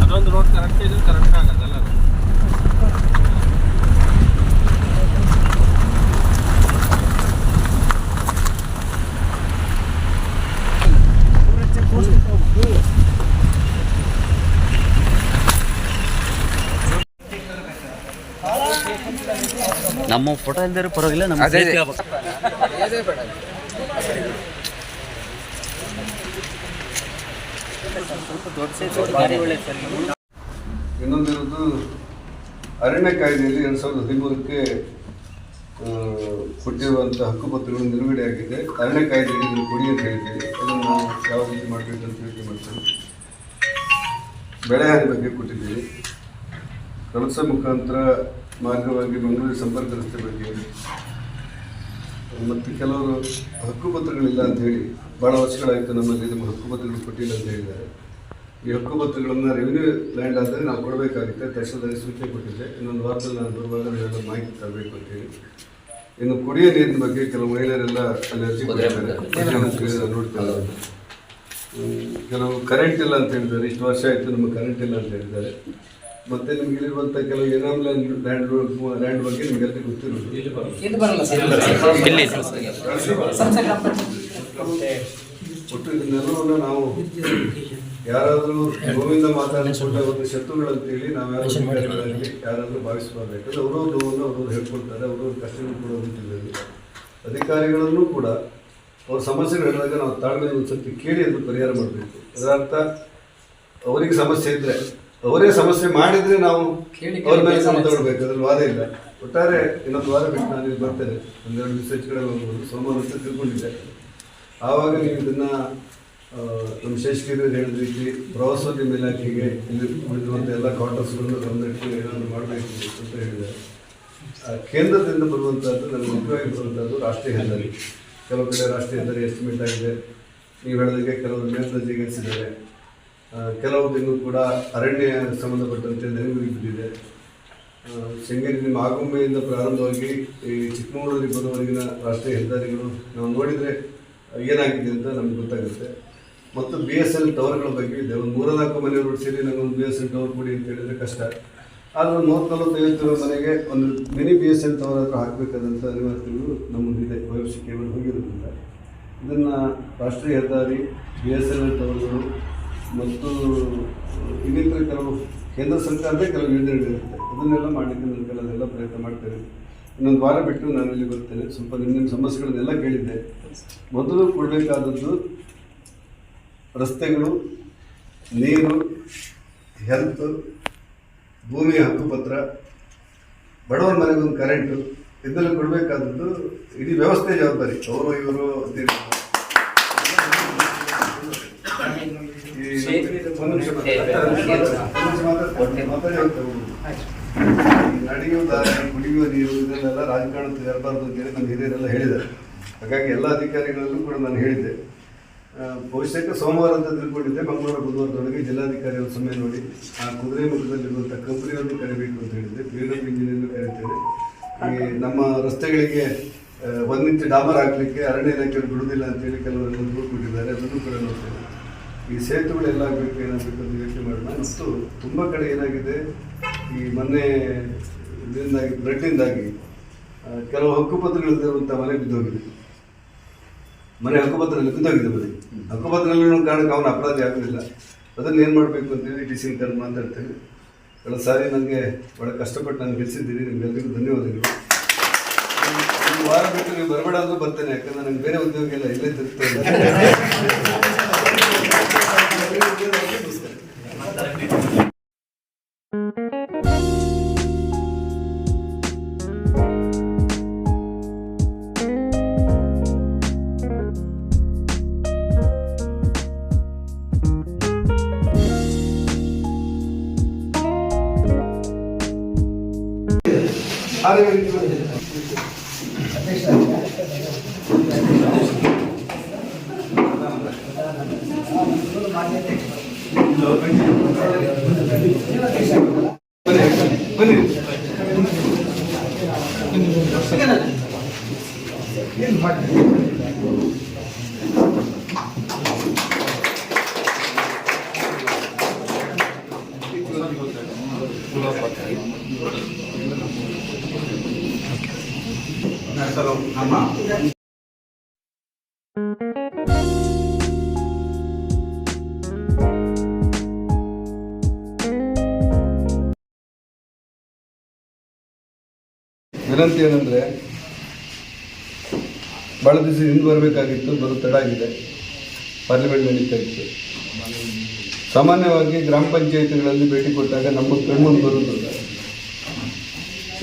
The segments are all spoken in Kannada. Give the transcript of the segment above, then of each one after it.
ಅದೊಂದು ರೋಡ್ ಕರೆಕ್ಟ್ ಇದೆ, ಕರೆಕ್ಟ್ ಆಗೋದಲ್ಲ. ನಮ್ಮ ಫೋಟೋ ಇಲ್ದಿರೋ ಪರವಾಗಿಲ್ಲ, ನಮ್ಮ ಇನ್ನೊಂದಿರೋದು ಅರಣ್ಯ ಕಾಯ್ದೆಯಲ್ಲಿ 2013ಕ್ಕೆ ಕೊಟ್ಟಿರುವಂಥ ಹಕ್ಕುಪತ್ರಗಳು ನಿಲುಗಡೆಯಾಗಿದೆ. ಅರಣ್ಯ ಕಾಯ್ದೆಯಲ್ಲಿ ಇದನ್ನು ಕೊಡಿ ಅಂತ ಹೇಳಿದ್ದೀವಿ. ಅದನ್ನು ನಾವು ಯಾವ ರೀತಿ ಮಾಡಬೇಕು ಅಂತ ಯೋಚನೆ ಮಾಡ್ತೀವಿ. ಬೆಳೆ ಹಾನಿ ಬಗ್ಗೆ ಕೊಟ್ಟಿದ್ದೀವಿ. ಕಳಸ ಮುಖಾಂತರ ಮಾರ್ಗವಾಗಿ ಬೆಂಗಳೂರು ಸಂಪರ್ಕ ರಸ್ತೆ ಬಗ್ಗೆ ಮತ್ತು ಕೆಲವರು ಹಕ್ಕುಪತ್ರಗಳಿಲ್ಲ ಅಂತ ಹೇಳಿ ಭಾಳ ವರ್ಷಗಳಾಯಿತು ನಮ್ಮಲ್ಲಿ ನಮ್ಮ ಹಕ್ಕುಪತ್ರಗಳು ಕೊಟ್ಟಿಲ್ಲ ಅಂತ ಹೇಳಿದ್ದಾರೆ. ಈ ಹಕ್ಕುಪತ್ರಗಳನ್ನು ರೆವಿನ್ಯೂ ಲ್ಯಾಂಡ್ ಆದರೆ ನಾವು ಕೊಡಬೇಕಾಗುತ್ತೆ. ತಕ್ಷಣದಲ್ಲಿ ಸೂಚನೆ ಕೊಟ್ಟಿದ್ದೆ. ಇನ್ನೊಂದು ವಾರದಲ್ಲಿ ನಾನು ಬರುವಾಗ ನಾವೆಲ್ಲ ಮಾಹಿತಿ ತರಬೇಕು ಅಂತೇಳಿ. ಇನ್ನು ಕುಡಿಯೋ ನೀರಿನ ಬಗ್ಗೆ ಕೆಲವು ಮಹಿಳೆಯರೆಲ್ಲ ಅಲ್ಲಿ ಅರ್ಜಿ ಕೊಟ್ಟಿದ್ದಾರೆ, ನೋಡ್ತಾರೆ. ಕೆಲವು ಕರೆಂಟ್ ಇಲ್ಲ ಅಂತ ಹೇಳಿದ್ದಾರೆ. ಇಷ್ಟು ವರ್ಷ ಆಯಿತು ನಮಗೆ ಕರೆಂಟ್ ಇಲ್ಲ ಅಂತ ಹೇಳಿದ್ದಾರೆ. ಮತ್ತೆ ನಿಮ್ಗೆ ಇಲ್ಲಿರುವಂಥ ಕೆಲವು ಎನಾಮ್ ಲ್ಯಾಂಡ್ ಬಗ್ಗೆ ನಿಮಗೆಲ್ಲರಿಗೂ ಗೊತ್ತಿರೋದು. ಒಟ್ಟು ಇದನ್ನೆಲ್ಲವನ್ನು ನಾವು ಯಾರಾದರೂ ನೋವಿಂದ ಮಾತಾಡಿಕೊಂಡ ಒಂದು ಶತ್ರುಗಳಂತೇಳಿ ನಾವು ಯಾರಾದರೂ ಭಾವಿಸಬಾರ್ದು. ಯಾಕಂದರೆ ಅವರವ್ರ ನೋವನ್ನು ಅವ್ರವ್ರು ಹೇಳ್ಕೊಳ್ತಾರೆ, ಅವ್ರವ್ರ ಕಷ್ಟಗಳು ಕೂಡ ಜಿಲ್ಲೆಯಲ್ಲಿ ಅಧಿಕಾರಿಗಳನ್ನು ಕೂಡ ಅವ್ರ ಸಮಸ್ಯೆಗಳು ಹೇಳಿದಾಗ ನಾವು ತಾಳ್ಮೆ ಒಂದು ಸರ್ತಿ ಕೇಳಿ ಅದು ಪರಿಹಾರ ಮಾಡಬೇಕು. ಅದರ ಅರ್ಥ ಅವರಿಗೆ ಸಮಸ್ಯೆ ಇದ್ದರೆ ಅವರೇ ಸಮಸ್ಯೆ ಮಾಡಿದರೆ ನಾವು ಅವ್ರ ಮೇಲೆ ಕ್ರಮ ತಗೊಳ್ಬೇಕು, ಅದ್ರಲ್ಲಿ ವಾದ ಇಲ್ಲ. ಒಟ್ಟಾರೆ ಇನ್ನೊಂದು ವಾರ ಬಿಟ್ಟು ನಾನು ಇಲ್ಲಿ ಬರ್ತೇನೆ. ಒಂದೆರಡು ದಿವಸ ಹೆಚ್ಚು ಕಡೆ ಹೋಗ್ಬೋದು. ಸೋಮವಾರ ಅಂತ ತಿಳ್ಕೊಂಡಿದ್ದೆ. ಆವಾಗ ನೀವು ಇದನ್ನು ನಮ್ಮ ಶೇಷಗಿರಿ ಹೇಳಿದ ರೀತಿ ಪ್ರವಾಸೋದ್ಯಮ ಇಲಾಖೆಗೆ ಇಲ್ಲಿ ಉಳಿದಿರುವಂಥ ಎಲ್ಲ ಕ್ವಾರ್ಟರ್ಸ್ಗಳನ್ನು ಗಮನಿಟ್ಟು ಏನಾದರೂ ಮಾಡಬೇಕು ಅಂತ ಹೇಳಿದ್ದಾರೆ. ಕೇಂದ್ರದಿಂದ ಬರುವಂಥದ್ದು ನನಗೆ ಮುಖ್ಯವಾಗಿ ಬರುವಂಥದ್ದು ರಾಷ್ಟ್ರೀಯ ಹೆದ್ದಾರಿ. ಕೆಲವು ಕಡೆ ರಾಷ್ಟ್ರೀಯ ಹೆದ್ದಾರಿ ಎಸ್ಟಿಮೇಟ್ ಆಗಿದೆ. ನೀವು ಹೇಳಿದಾಗೆ ಕೆಲವರು ಮೇಲ್ದರ್ಜೆಗೇರಿಸಿದ್ದಾರೆ. ಕೆಲವುದಿನ್ನೂ ಕೂಡ ಅರಣ್ಯ ಸಂಬಂಧಪಟ್ಟಂತೆ ನೆರವಿಗೆ ಬಿದ್ದಿದೆ. ಶೃಂಗೇರಿ ನಿಮ್ಮ ಆಗುಂಬೆಯಿಂದ ಪ್ರಾರಂಭವಾಗಿ ಈ ಚಿಕ್ಕಮಗಳೂರಿಗೆ ಬರುವವರೆಗಿನ ರಾಷ್ಟ್ರೀಯ ಹೆದ್ದಾರಿಗಳು ನಾವು ನೋಡಿದರೆ ಏನಾಗಿದೆ ಅಂತ ನಮ್ಗೆ ಗೊತ್ತಾಗುತ್ತೆ. ಮತ್ತು BSN ಟವರ್ಗಳ ಬಗ್ಗೆ ಇದೆ. ಒಂದು 3-4 ಮನೆಯವರು ಸೇರಿ ನನಗೊಂದು BSN ಟವರ್ ಕೊಡಿ ಅಂತ ಹೇಳಿದರೆ ಕಷ್ಟ. ಆದರೆ 140-150 ಮನೆಗೆ ಒಂದು ಮಿನಿ BSN ಟವರ್ ಹತ್ರ ಹಾಕಬೇಕಾದಂಥ ಅನಿವಾರ್ಯತೆಗಳು ನಮ್ಮದಿದೆ. ಭವಿಷ್ಯ ಕೇವಲ ಹೋಗಿರೋದ್ರಿಂದ ಇದನ್ನು ರಾಷ್ಟ್ರೀಯ ಹೆದ್ದಾರಿ, BSNL ಟವರ್ಗಳು ಮತ್ತು ಇನ್ನಿತರ ಕೆಲವು ಕೇಂದ್ರ ಸರ್ಕಾರದ ಕೆಲವು ಯೋಜನೆಗಳಿರುತ್ತೆ. ಅದನ್ನೆಲ್ಲ ಮಾಡಲಿಕ್ಕೆ ನನ್ನ ಕೆಲವೆಲ್ಲ ಪ್ರಯತ್ನ ಮಾಡ್ತೇನೆ. ಇನ್ನೊಂದು ವಾರ ಬಿಟ್ಟು ನಾನು ಇಲ್ಲಿ ಬರ್ತೇನೆ. ಸ್ವಲ್ಪ ನಿಮ್ಮ ಸಮಸ್ಯೆಗಳನ್ನೆಲ್ಲ ಕೇಳಿದ್ದೆ. ಮೊದಲು ಕೊಡಬೇಕಾದದ್ದು ರಸ್ತೆಗಳು, ನೀರು, ಹೆಲ್ತ್, ಭೂಮಿಯ ಹಕ್ಕುಪತ್ರ, ಬಡವರ ಮನೆಗೊಂದು ಕರೆಂಟು, ಇದೆಲ್ಲ ಕೊಡಬೇಕಾದದ್ದು ಇಡೀ ವ್ಯವಸ್ಥೆ ಜವಾಬ್ದಾರಿ. ಅವರು ಇವರು ಅಂತೇಳಿ ನಡೆಯುವ ದಾರಿ, ಕುಡಿಯುವ ನೀರು ಇದನ್ನೆಲ್ಲ ರಾಜಕಾರಣದ ಇರಬಾರ್ದು ಅಂತೇಳಿ ನಮ್ಮ ಹಿರಿಯರೆಲ್ಲ ಹೇಳಿದ್ದಾರೆ. ಹಾಗಾಗಿ ಎಲ್ಲ ಅಧಿಕಾರಿಗಳಲ್ಲೂ ಕೂಡ ನಾನು ಹೇಳಿದ್ದೆ. ಬಹುಶಃ ಸೋಮವಾರ ಅಂತ ತಿಳ್ಕೊಂಡಿದ್ದೆ. ಮಂಗಳವಾರ ಬುಧವಾರದೊಳಗೆ ಜಿಲ್ಲಾಧಿಕಾರಿಗಳ ಸಮಯ ನೋಡಿ ಆ ಕುದುರೆಮುಖದಲ್ಲಿರುವಂಥ ಕಂಪನಿಯನ್ನು ಕರಿಬೇಕು ಅಂತ ಹೇಳಿದ್ದೆ. ಕ್ಲೀನಪ್ ಇಂಜಿನಿಯರ್ನು ಕರೀತೇವೆ. ಈ ನಮ್ಮ ರಸ್ತೆಗಳಿಗೆ 1 ಇಂಚ್ ಡಾಮರ್ ಹಾಕಲಿಕ್ಕೆ ಅರಣ್ಯ ಇಲಾಖೆಗಳು ಬಿಡುವುದಿಲ್ಲ ಅಂತೇಳಿ ಕೆಲವರು ದೂರು ಕೊಟ್ಟಿದ್ದಾರೆ. ಅದನ್ನು ಕೂಡ ನೋಡ್ತೇವೆ. ಈ ಸೇತುವೆಗಳೆಲ್ಲ ಆಗಬೇಕು, ಏನಾಗಬೇಕು ಅಂತ ಯೋಚನೆ ಮಾಡೋಣ. ಮತ್ತು ತುಂಬ ಕಡೆ ಏನಾಗಿದೆ, ಈ ಮೊನ್ನೆ ಇದರಿಂದಾಗಿ ಬ್ಲಡ್ಡಿಂದಾಗಿ ಕೆಲವು ಹಕ್ಕುಪತ್ರಗಳಿರುವಂಥ ಮನೆ ಬಿದ್ದೋಗಿದೆ. ಮನೆ ಹಕ್ಕುಪತ್ರದಲ್ಲಿ ಬಿದ್ದೋಗಿದೆ. ಮನೆ ಹಕ್ಕುಪತ್ರದಲ್ಲಿ ಕಾರಣಕ್ಕೆ ಅವನ ಅಪರಾಧಿ ಆಗೋದಿಲ್ಲ. ಅದನ್ನು ಏನು ಮಾಡಬೇಕು ಅಂತೇಳಿ DC ಕರೆದು ಮಾತಾಡ್ತೇನೆ. ಕಳೆದ ಸಾರಿ ನನಗೆ ಭಾಳ ಕಷ್ಟಪಟ್ಟು ನಾನು ಗೆಲ್ಲಿಸಿದ್ದೀರಿ. ನಿಮಗೆಲ್ಲರಿಗೂ ಧನ್ಯವಾದಗಳು. ಒಂದು ವಾರ ಬಿಟ್ಟು ನೀವು ಬರಬೇಡ ಅಂದರೂ ಬರ್ತೇನೆ. ಯಾಕಂದರೆ ನನಗೆ ಬೇರೆ ಉದ್ಯೋಗ ಇಲ್ಲ, ಇಲ್ಲೇ ತಿರುಗ್ತೇನೆ. ನಡೆಸಲು ನಮ್ಮ ವಿನಂತಿ ಏನಂದರೆ, ಭಾಳ ದಿವಸ ಹಿಂದೆ ಬರಬೇಕಾಗಿತ್ತು, ಬರೋ ತಡ ಆಗಿದೆ. ಪಾರ್ಲಿಮೆಂಟ್ ನಡೀತಾ ಇತ್ತು. ಸಾಮಾನ್ಯವಾಗಿ ಗ್ರಾಮ ಪಂಚಾಯಿತಿಗಳಲ್ಲಿ ಭೇಟಿ ಕೊಟ್ಟಾಗ ನಮ್ಮ ಕಣ್ಮುಂದೆ ಬರೋದು,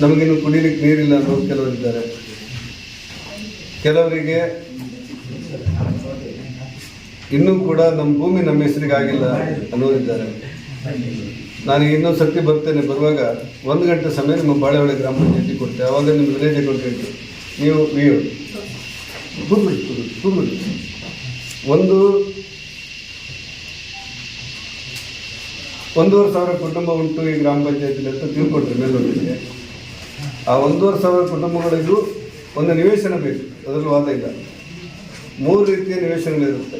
ನಮಗಿನ್ನು ಕುಡಿಲಿಕ್ಕೆ ನೀರಿಲ್ಲ ಅನ್ನೋರು ಕೆಲವರಿದ್ದಾರೆ, ಕೆಲವರಿಗೆ ಇನ್ನೂ ಕೂಡ ನಮ್ಮ ಭೂಮಿ ನಮ್ಮ ಹೆಸರಿಗೆ ಆಗಿಲ್ಲ ಅನ್ನೋರಿದ್ದಾರೆ. ನಾನು ಇನ್ನೊಂದು ಸರ್ತಿ ಬರ್ತೇನೆ, ಬರುವಾಗ 1 ಗಂಟೆ ಸಮಯ ನಿಮ್ಮ ಬಾಳೆಹೊಳೆ ಗ್ರಾಮ ಪಂಚಾಯತಿ ಕೊಡ್ತೇವೆ. ಆವಾಗ ನಿಮ್ಮ ವಿಲೇಜ್ ಅಕೌಂಟೆಂಟು ನೀವು ಕೂರ್ಬಿಡಿ. 1,500 ಕುಟುಂಬ ಉಂಟು ಈ ಗ್ರಾಮ ಪಂಚಾಯತಿಲಿ ಅಂತ ತಿಳ್ಕೊಟ್ರಿ ಮೇಲ್ನೋಟಕ್ಕೆ. ಆ 1,500 ಕುಟುಂಬಗಳಿಗೂ ಒಂದು ನಿವೇಶನ ಬೇಕು, ಅದರಲ್ಲಿ ವಾದ ಇಲ್ಲ. 3 ರೀತಿಯ ನಿವೇಶನಗಳಿರುತ್ತೆ.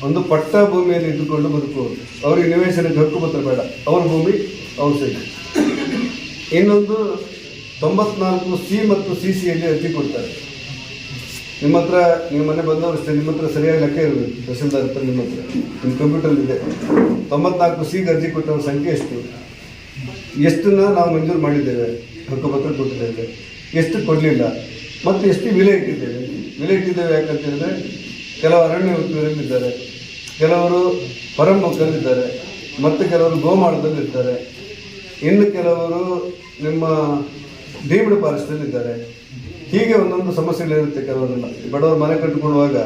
ಒಂದು ಪಟ್ಟ ಭೂಮಿಯಲ್ಲಿ ಇದ್ದುಕೊಂಡು ಬದುಕುವುದು, ಅವರಿಗೆ ನಿವೇಶನಕ್ಕೆ ಹಕ್ಕುಪತ್ರ ಬೇಡ, ಅವ್ರ ಭೂಮಿ ಅವ್ರ ಸೈಡ್. ಇನ್ನೊಂದು 94C ಮತ್ತು CCಯಲ್ಲಿ ಅರ್ಜಿ ಕೊಡ್ತಾರೆ. ನಿಮ್ಮ ಹತ್ರ, ನೀವು ಮನೆ ಬಂದವರಷ್ಟೇ, ನಿಮ್ಮ ಹತ್ರ ಸರಿಯಾಗಿ ಲೆಕ್ಕ ಇರಬೇಕು, ತಹಸೀಲ್ದಾರ್ ಹತ್ರ, ನಿಮ್ಮ ಹತ್ರ ನಿಮ್ಮ ಕಂಪ್ಯೂಟರ್ಲಿದೆ. 94Cಗೆ ಅರ್ಜಿ ಕೊಟ್ಟವ್ರ ಸಂಖ್ಯೆ ಎಷ್ಟನ್ನ ನಾವು ಮಂಜೂರು ಮಾಡಿದ್ದೇವೆ, ಹಕ್ಕುಪತ್ರ ಕೊಟ್ಟಿದ್ದೇವೆ, ಎಷ್ಟು ಕೊಡಲಿಲ್ಲ, ಮತ್ತು ಎಷ್ಟು ವಿಲೆ ಇಟ್ಟಿದ್ದೇವೆ. ಯಾಕಂತ ಹೇಳಿದ್ರೆ ಕೆಲವು ಅರಣ್ಯ ವೃತ್ತಿಯಲ್ಲಿದ್ದಾರೆ, ಕೆಲವರು ಪರಂಬೊಕ್ಕಲ್ಲಿದ್ದಾರೆ, ಮತ್ತು ಕೆಲವರು ಗೋಮಾಳದಲ್ಲಿರ್ತಾರೆ, ಇನ್ನು ಕೆಲವರು ನಿಮ್ಮ ಡೀಮ್ಡ್ ಫಾರೆಸ್ಟಲ್ಲಿದ್ದಾರೆ. ಹೀಗೆ ಒಂದೊಂದು ಸಮಸ್ಯೆಗಳಿರುತ್ತೆ. ಕೆಲವರೆಲ್ಲ ಬಡವರು ಮನೆ ಕಟ್ಟಿಕೊಳ್ಳುವಾಗ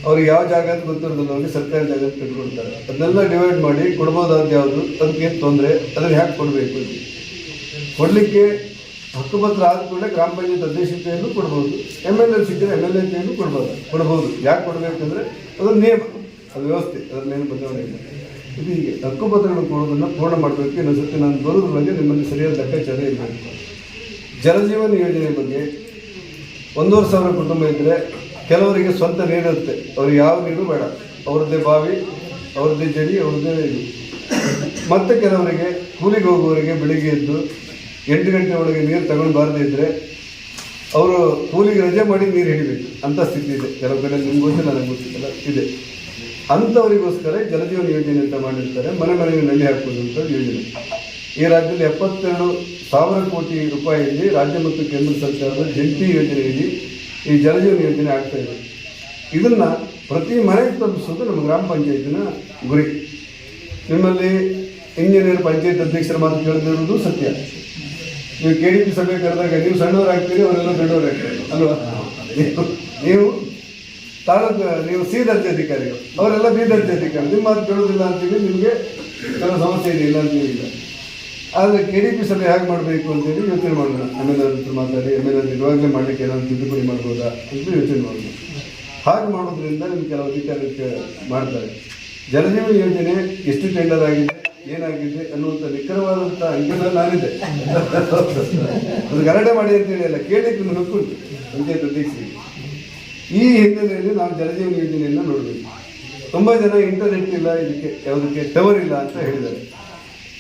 ಅವ್ರಿಗೆ ಯಾವ ಜಾಗ ಅಂತ ಗೊತ್ತಿರೋದಿಲ್ಲ, ಅವ್ರಿಗೆ ಸರ್ಕಾರಿ ಜಾಗ ಅಂತ ಕಟ್ಕೊಳ್ತಾರೆ. ಅದನ್ನೆಲ್ಲ ಡಿವೈಡ್ ಮಾಡಿ ಕೊಡ್ಬೋದಾದ ಯಾವುದು, ಅದಕ್ಕೇನು ತೊಂದರೆ, ಅದನ್ನು ಹ್ಯಾಕೆ ಕೊಡಬೇಕು. ಕೊಡಲಿಕ್ಕೆ ಹಕ್ಕುಪತ್ರ ಆದ ಕೂಡಲೇ ಗ್ರಾಮ ಪಂಚಾಯತ್ ಅಧ್ಯಕ್ಷತೆಯನ್ನು ಕೊಡ್ಬೋದು, MLA ಸಿಕ್ಕಿದ್ರೆ MLA ಕೊಡ್ಬೋದು. ಯಾಕೆ ಕೊಡಬೇಕಂದ್ರೆ ಅದೊಂದು ನಿಯಮ, ಅದು ವ್ಯವಸ್ಥೆ, ಅದನ್ನೇನು ಬದಲಾವಣೆ ಇಲ್ಲ. ಇದು ಹೀಗೆ ಹಕ್ಕುಪತ್ರಗಳನ್ನು ಕೊಡೋದನ್ನು ಪೂರ್ಣ ಮಾಡಬೇಕು. ಇನ್ನೊಂದು ಸರ್ತಿ ನಾನು ಬರೋದ್ರ ಬಗ್ಗೆ ನಿಮ್ಮಲ್ಲಿ ಸರಿಯಾದ ಲೆಕ್ಕಾಚಾರ ಇರಬೇಕು. ಜಲಜೀವನ ಯೋಜನೆ ಬಗ್ಗೆ 1,500 ಕುಟುಂಬ ಇದ್ದರೆ ಕೆಲವರಿಗೆ ಸ್ವಂತ ನೀರಿರುತ್ತೆ, ಅವ್ರಿಗೆ ಯಾವ ನೀರು ಬೇಡ, ಅವ್ರದ್ದೇ ಬಾವಿ, ಅವ್ರದ್ದೇ ಜಡಿ, ಅವ್ರದ್ದೇ ಇದು. ಮತ್ತು ಕೆಲವರಿಗೆ ಕೂಲಿಗೆ ಹೋಗುವವರಿಗೆ ಬೆಳಿಗ್ಗೆ ಎದ್ದು 8 ಗಂಟೆ ಒಳಗೆ ನೀರು ತಗೊಂಡು ಬಾರದೇ ಇದ್ದರೆ ಅವರು ಕೂಲಿಗೆ ರಜೆ ಮಾಡಿ ನೀರು ಹಿಡಿಬೇಕು ಅಂತ ಸ್ಥಿತಿ ಇದೆ. ಕೆಲವು ಕಡೆ ನಿಮ್ಗೆ ಗೊತ್ತಿಲ್ಲ, ನನಗೆ ಗೊತ್ತಿಲ್ಲ, ಇದೆ. ಅಂಥವರಿಗೋಸ್ಕರ ಜಲಜೀವನ ಯೋಜನೆ ಅಂತ ಮಾಡಿರ್ತಾರೆ. ಮನೆ ಮನೆಗೆ ನಲ್ಲಿ ಹಾಕುವಂಥ ಯೋಜನೆ. ಈ ರಾಜ್ಯದಲ್ಲಿ 72,000 ಕೋಟಿ ರೂಪಾಯಿಯಲ್ಲಿ ರಾಜ್ಯ ಮತ್ತು ಕೇಂದ್ರ ಸರ್ಕಾರದ ಜಂಟಿ ಯೋಜನೆಯಲ್ಲಿ ಈ ಜಲಜೀವನ ಯೋಜನೆ ಆಗ್ತಾ ಇದೆ. ಇದನ್ನು ಪ್ರತಿ ಮನೆಗೆ ತಲುಪಿಸೋದು ನಮ್ಮ ಗ್ರಾಮ ಪಂಚಾಯತಿನ ಗುರಿ. ನಿಮ್ಮಲ್ಲಿ ಇಂಜಿನಿಯರ್ ಪಂಚಾಯತ್ ಅಧ್ಯಕ್ಷರ ಮಾತು ಕೇಳದಿರುವುದು ಸತ್ಯ. ನೀವು KDP ಸಭೆ ಕರೆದಾಗ ನೀವು ಸಣ್ಣವರಾಗ್ತೀರಿ, ಅವರೆಲ್ಲ ದೊಡ್ಡವರಾಗ್ತಾರೆ ಅಲ್ವಾ. ನೀವು ತಾಲೂಕು, ನೀವು C ದರ್ಜೆ ಅಧಿಕಾರಿಗಳು, ಅವರೆಲ್ಲ B ದರ್ಜೆ ಅಧಿಕಾರಿ. ನಿಮ್ಮ ಮಾತು ಕೇಳೋದಿಲ್ಲ ಅಂತೇಳಿ ನಿಮಗೆ ಕೆಲವು ಸಮಸ್ಯೆ ಇದೆ, ಇಲ್ಲ ಅಂತೇಳಿಲ್ಲ. ಆದರೆ KDP ಸಭೆ ಹೇಗೆ ಮಾಡಬೇಕು ಅಂತೇಳಿ ಯೋಚನೆ ಮಾಡೋಣ. MLA ಹತ್ರ ಮಾತಾಡಿ MLA ಇವಾಗಲೇ ಮಾಡಲಿಕ್ಕೆ ಏನಾದ್ರು ತಿದ್ದುಪಡಿ ಮಾಡ್ಬೋದಾ ಅಂತ ಯೋಚನೆ ಮಾಡೋಣ. ಹಾಗೆ ಮಾಡೋದ್ರಿಂದ ನಿಮ್ಗೆ ಕೆಲವು ಅಧಿಕಾರಕ್ಕೆ ಮಾಡ್ತಾರೆ. ಜಲಜೀವನ ಯೋಜನೆ ಎಷ್ಟು ಟೆಂಡರ್ ಆಗಿದೆ, ಏನಾಗಿದೆ ಅನ್ನುವಂಥ ನಿಖರವಾದಂಥ ಅಂಕೆಲ್ಲ ನಾನಿದೆ. ಅದು ಗಲಾಟೆ ಮಾಡಿ ಅಂತೇಳಿ ಅಲ್ಲ, ಕೇಳಲಿಕ್ಕೆ ನಿಮ್ಗೆ ಹಕ್ಕುಂಟು ಪಂಚಾಯತ್ ಅಧ್ಯಕ್ಷರಿಗೆ. ಈ ಹಿನ್ನೆಲೆಯಲ್ಲಿ ನಾವು ಜಲಜೀವನ ಯೋಜನೆಯನ್ನು ನೋಡಬೇಕು. ತುಂಬ ಜನ ಇಂಟರ್ನೆಟ್ ಇಲ್ಲ, ಇದಕ್ಕೆ ಯಾವುದಕ್ಕೆ ಟವರ್ ಇಲ್ಲ ಅಂತ ಹೇಳಿದ್ದಾರೆ.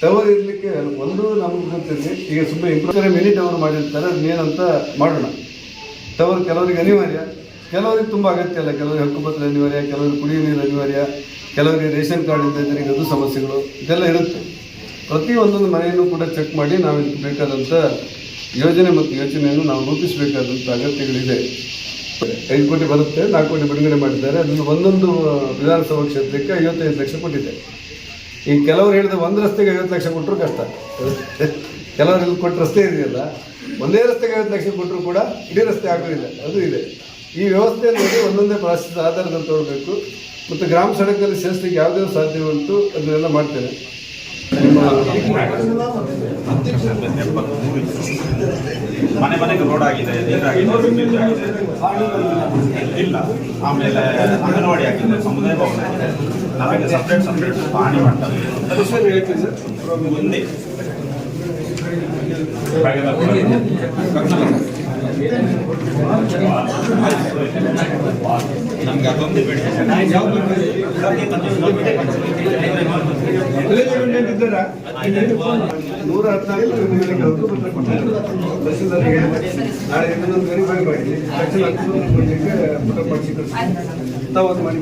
ಟವರ್ ಇರಲಿಕ್ಕೆ ಒಂದು ನಮಗೆ ಗೊತ್ತಿರಲಿ. ಈಗ ಸುಮ್ಮನೆ ಇಂಪ್ರೂವ್ ಮಿನಿ ಟವರ್ ಮಾಡಿರ್ತಾರೆ, ಅದನ್ನೇನಂತ ಮಾಡೋಣ. ಟವರ್ ಕೆಲವರಿಗೆ ಅನಿವಾರ್ಯ, ಕೆಲವರಿಗೆ ತುಂಬ ಅಗತ್ಯ ಇಲ್ಲ. ಕೆಲವರಿಗೆ ಹಕ್ಕುಪತ್ರ ಅನಿವಾರ್ಯ, ಕೆಲವರಿಗೆ ಕುಡಿಯುವ ನೀರು ಅನಿವಾರ್ಯ, ಕೆಲವರಿಗೆ ರೇಷನ್ ಕಾರ್ಡ್ ಇಲ್ಲದಿದ್ದರೆ ಅದು ಸಮಸ್ಯೆಗಳು, ಇದೆಲ್ಲ ಇರುತ್ತೆ. ಪ್ರತಿ ಒಂದೊಂದು ಮನೆಯನ್ನು ಕೂಡ ಚೆಕ್ ಮಾಡಿ ನಾವು ಬೇಕಾದಂಥ ಯೋಜನೆ ಮತ್ತು ಯೋಚನೆಯನ್ನು ನಾವು ರೂಪಿಸಬೇಕಾದಂಥ ಅಗತ್ಯಗಳಿದೆ. 5 ಕೋಟಿ ಬರುತ್ತೆ, 4 ಕೋಟಿ ಬಿಡುಗಡೆ ಮಾಡಿದ್ದಾರೆ. ಅದನ್ನು ಒಂದೊಂದು ವಿಧಾನಸಭಾ ಕ್ಷೇತ್ರಕ್ಕೆ 55 ಲಕ್ಷ ಕೊಟ್ಟಿದೆ. ಈ ಕೆಲವರು ಹೇಳಿದ ಒಂದು ರಸ್ತೆಗೆ 50 ಲಕ್ಷ ಕೊಟ್ಟರು ಕಷ್ಟ. ಕೆಲವರು ಇಲ್ಲಿ ಕೊಟ್ಟ ರಸ್ತೆ ಇದೆಯಲ್ಲ, ಒಂದೇ ರಸ್ತೆಗೆ 50 ಲಕ್ಷ ಕೊಟ್ಟರು ಕೂಡ ಇಡೀ ರಸ್ತೆ ಆಗೋದಿಲ್ಲ, ಅದು ಇದೆ. ಈ ವ್ಯವಸ್ಥೆಯಲ್ಲಿ ಒಂದೊಂದೇ ಪ್ರಾಸೆಸ್ ಆಧಾರದಲ್ಲಿ ತಗೊಳ್ಬೇಕು. ಮತ್ತು ಗ್ರಾಮ ಸಡಕಲ್ಲಿ ಸೇರಿಸಲಿಕ್ಕೆ ಯಾವುದೇ ಸಾಧ್ಯವಂತೂ ಅದನ್ನೆಲ್ಲ ಮಾಡ್ತೇನೆ. ಮನೆ ಮನೆಗೆ ರೋಡ್ ಆಗಿದೆ, ನೀರಾಗಿದೆ, ಇಲ್ಲ. ಆಮೇಲೆ ಅಂಗನವಾಡಿ ಆಗಿದೆ, ಸಮುದಾಯ ಭವನ ಆಗಿದೆ. ನಮಗೆ ಸಪ್ರೇಟ್ ಪಾಣಿ ಮಾಡ್ತಾರೆ. ಮುಂದೆ ನಮ್ಗೆ ಅದೊಂದು ಬೇಡ. 114 ಇವರಿಗೆ ಹಕ್ಕು ಪತ್ರ ಕೊಟ್ಟಿದ್ದಾರೆ. ತಹಸೀಲ್ದಾರ್ ಹೇಳಿದ್ದಾರೆ. ನಾಳೆ ಇದನ್ನೊಂದು ವೆರಿಫೈ ಮಾಡಿ ತಕ್ಷಣ ಹಕ್ಕನ್ನು ಕೊಡಲಿಕ್ಕೆ ಪುಟ ಪಡಿಸಿ ಕಳಿಸ್ತಾರೆ. ತಾವು ಅದು ಮಾಡಿ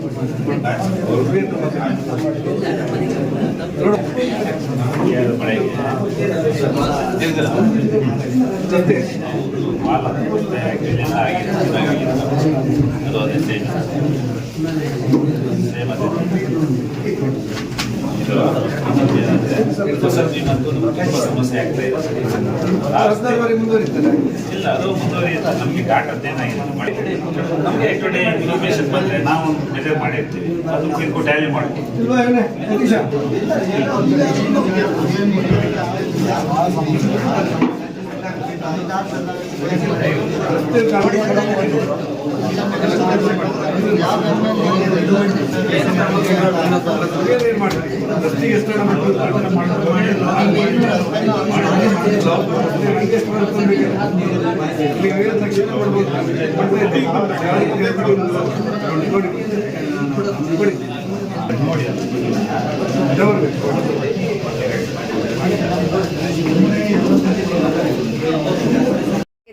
ಜೊತೆ ಸಮಸ್ಯೆ ಆಗ್ತಾ ಇದೆ. ಮುಂದುವರಿತಾರೆ. ಇಲ್ಲ, ಅದು ಮುಂದುವರಿಯುತ್ತೆ. ನಮಗೆ ಘಾಟದ್ದೇನಾಗಿದೆ ನಮಗೆ ಟುಡೇ ಇನ್ಫಾರ್ಮೇಶನ್ ಬಂದರೆ ನಾವು ಮೆಜರ್ ಮಾಡಿರ್ತೀವಿ, ಅದು ಕಿರ್ಕು ಟ್ಯಾಲಿ ಮಾಡ್ತೀವಿ.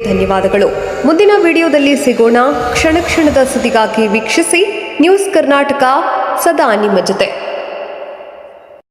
ಧನ್ಯವಾದಗಳು. ಮುಂದಿನ ವಿಡಿಯೋದಲ್ಲಿ ಸಿಗೋಣ. ಕ್ಷಣ ಕ್ಷಣದ ಸುದ್ದಿಗಾಗಿ ವೀಕ್ಷಿಸಿ ನ್ಯೂಸ್ ಕರ್ನಾಟಕ, ಸದಾ ನಿಮ್ಮ ಜೊತೆ.